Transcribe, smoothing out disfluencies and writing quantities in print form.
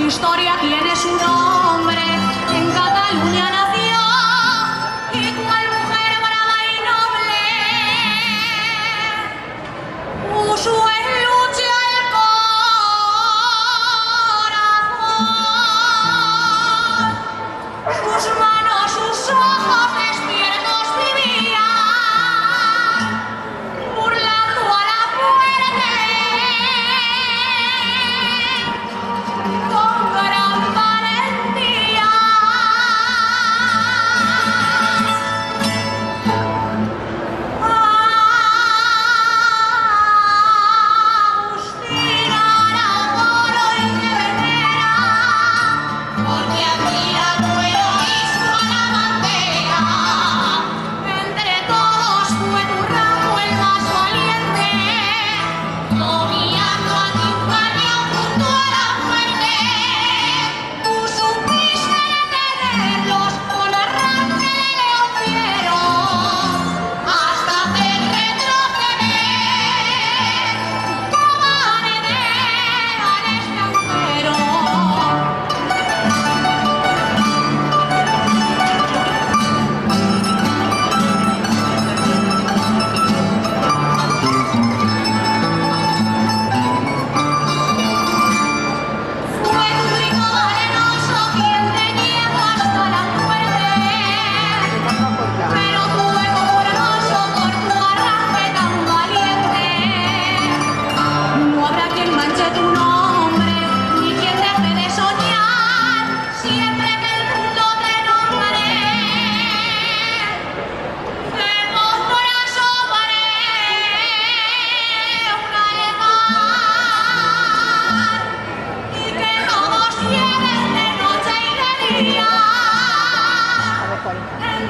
Historia tiene su nombre, en Cataluña nació y cual mujer brava y noble puso en lucha el corazón. Sus manos, sus ojos despiertos vivían, burlando a la muerte. Con gran valentía. Agustina la adoro y te venera, porque admira tu heroísmo a la bandera. Entre todos fue tu ramo el más valiente, dominando a ti un cañón junto a la muerte. Tú supiste detenerlos con arranque de león fiero, hasta hacer retroceder Cobarde al extranjero. Fue tu grito valeroso quien te llevó hasta la muerte, pero tu ego poderoso por tu arranque tan valiente. No habrá quien manche tu nombre, ni quien deje de soñar, siempre que el mundo te nombre. Te pondrá sobre una legal y que todos lleven de noche y de día en